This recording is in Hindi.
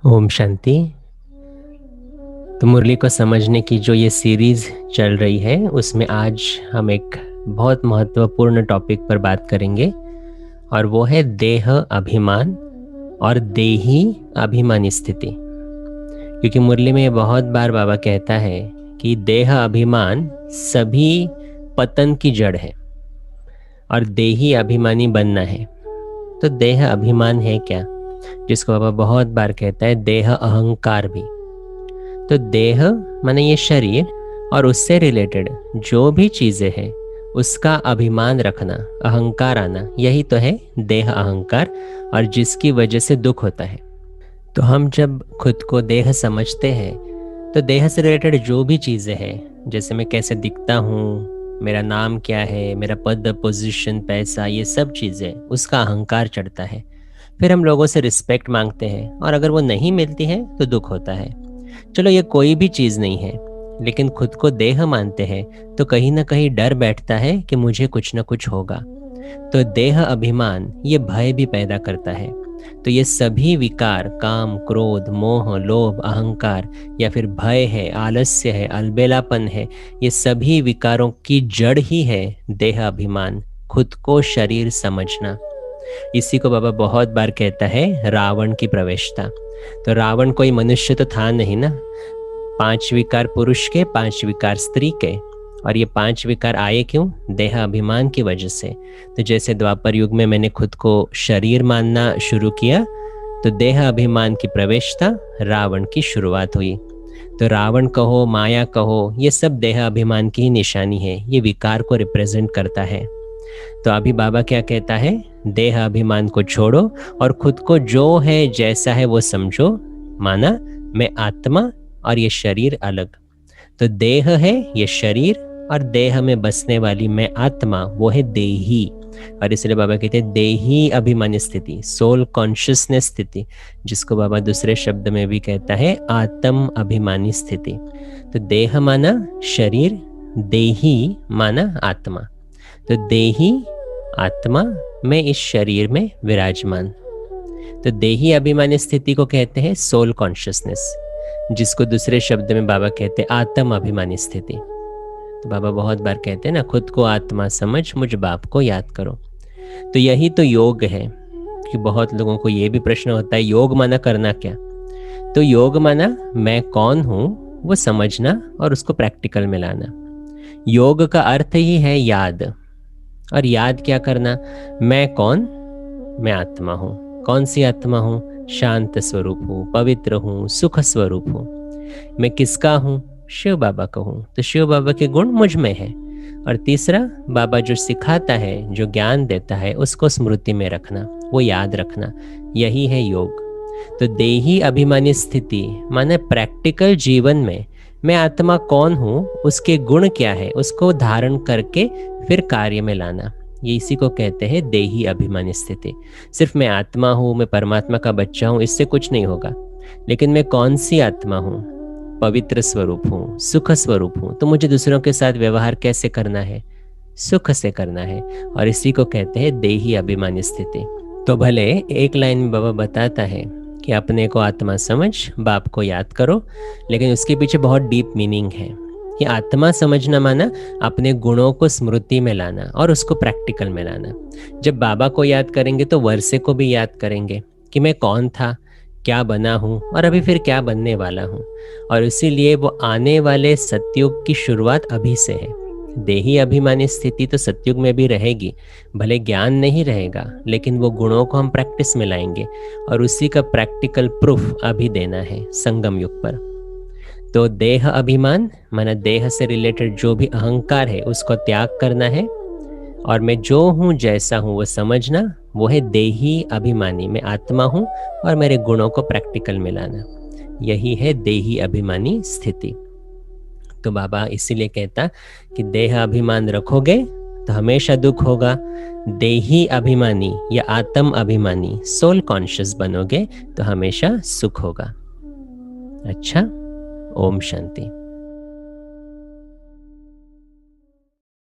ओम शांति। तो मुरली को समझने की जो ये सीरीज चल रही है उसमें आज हम एक बहुत महत्वपूर्ण टॉपिक पर बात करेंगे और वो है देह अभिमान और देही अभिमानी स्थिति। क्योंकि मुरली में बहुत बार बाबा कहता है कि देह अभिमान सभी पतन की जड़ है और देही अभिमानी बनना है। तो देह अभिमान है क्या, जिसको बाबा बहुत बार कहता है देह अहंकार भी। तो देह माने ये शरीर और उससे रिलेटेड जो भी चीजें हैं उसका अभिमान रखना, अहंकार आना, यही तो है देह अहंकार, और जिसकी वजह से दुख होता है। तो हम जब खुद को देह समझते हैं तो देह से रिलेटेड जो भी चीजें हैं, जैसे मैं कैसे दिखता हूँ, मेरा नाम क्या है, मेरा पद, पोजीशन, पैसा, ये सब चीजें, उसका अहंकार चढ़ता है। फिर हम लोगों से रिस्पेक्ट मांगते हैं और अगर वो नहीं मिलती है तो दुख होता है। चलो ये कोई भी चीज नहीं है, लेकिन खुद को देह मानते हैं तो कहीं ना कहीं डर बैठता है कि मुझे कुछ ना कुछ होगा। तो देह अभिमान ये भय भी पैदा करता है। तो ये सभी विकार, काम, क्रोध, मोह, लोभ, अहंकार, या फिर भय है, आलस्य है, अलबेलापन है, ये सभी विकारों की जड़ ही है देह अभिमान, खुद को शरीर समझना। इसी को बाबा बहुत बार कहता है रावण की प्रवेशता। तो रावण कोई मनुष्य तो था नहीं ना, 5 विकार पुरुष के, 5 विकार स्त्री के, और ये 5 विकार आए क्यों? देह अभिमान की वजह से। तो जैसे द्वापर युग में मैंने खुद को शरीर मानना शुरू किया, तो देह अभिमान की प्रवेशता, रावण की शुरुआत हुई। तो रावण कहो, माया कहो, ये सब देह अभिमान की ही निशानी है, ये विकार को रिप्रेजेंट करता है। तो अभी बाबा क्या कहता है? देह अभिमान को छोड़ो और खुद को जो है जैसा है वो समझो। माना मैं आत्मा और ये शरीर अलग। तो देह है ये शरीर और देह में बसने वाली मैं आत्मा, वो है देही। और इसलिए बाबा कहते हैं देही अभिमानी स्थिति, सोल कॉन्शियसनेस स्थिति, जिसको बाबा दूसरे शब्द में भी कहता है आत्म अभिमानी स्थिति। तो देह माना शरीर, देही माना आत्मा। तो देही आत्मा में इस शरीर में विराजमान। तो देही अभिमानी स्थिति को कहते हैं सोल कॉन्शियसनेस, जिसको दूसरे शब्द में बाबा कहते हैं आत्म अभिमानी स्थिति। तो बाबा बहुत बार कहते हैं ना, खुद को आत्मा समझ, मुझ बाप को याद करो। तो यही तो योग है। कि बहुत लोगों को ये भी प्रश्न होता है योग माना करना क्या? तो योग माना मैं कौन हूं वो समझना और उसको प्रैक्टिकल में लाना। योग का अर्थ ही है याद। और याद क्या करना? मैं कौन? मैं आत्मा हूं। कौन सी आत्मा हूं? शांत स्वरूप हूं, पवित्र हूं, सुख स्वरूप हूं। मैं किसका हूं? शिव बाबा का हूं। तो शिव बाबा के गुण मुझ में है। और तीसरा, बाबा जो सिखाता है, जो ज्ञान देता है, उसको स्मृति में रखना, वो याद रखना, यही है योग। तो देही अभिमानी स्थिति माने प्रैक्टिकल जीवन में मैं आत्मा कौन हूँ, उसके गुण क्या है, उसको धारण करके फिर कार्य में लाना। ये इसी को कहते हैं देही अभिमानी स्थिति। सिर्फ मैं आत्मा हूँ, मैं परमात्मा का बच्चा हूँ, इससे कुछ नहीं होगा। लेकिन मैं कौन सी आत्मा हूँ? पवित्र स्वरूप हूँ, सुख स्वरूप हूँ। तो मुझे दूसरों के साथ व्यवहार कैसे करना है? सुख से करना है। और इसी को कहते हैं देही अभिमानी स्थिति। तो भले एक लाइन में बाबा बताता है कि अपने को आत्मा समझ, बाप को याद करो, लेकिन उसके पीछे बहुत डीप मीनिंग है। कि आत्मा समझना माना अपने गुणों को स्मृति में लाना और उसको प्रैक्टिकल में लाना। जब बाबा को याद करेंगे तो वर्षे को भी याद करेंगे कि मैं कौन था, क्या बना हूँ और अभी फिर क्या बनने वाला हूँ। और इसीलिए वो आने वाले सतयुग की शुरुआत अभी से है। देही अभिमानी स्थिति तो सतयुग में भी रहेगी, भले ज्ञान नहीं रहेगा, लेकिन वो गुणों को हम प्रैक्टिस में लाएंगे और उसी का प्रैक्टिकल प्रूफ अभी देना है संगम युग पर। तो देह अभिमान माना देह से रिलेटेड जो भी अहंकार है उसको त्याग करना है, और मैं जो हूँ जैसा हूँ वो समझना, वो है देही अभिमानी। मैं आत्मा हूँ और मेरे गुणों को प्रैक्टिकल में लाना, यही है देही अभिमानी स्थिति। तो बाबा इसीलिए कहता कि देह अभिमान रखोगे तो हमेशा दुख होगा, देही अभिमानी या आत्म अभिमानी सोल कॉन्शियस बनोगे तो हमेशा सुख होगा। अच्छा, ओम शांति।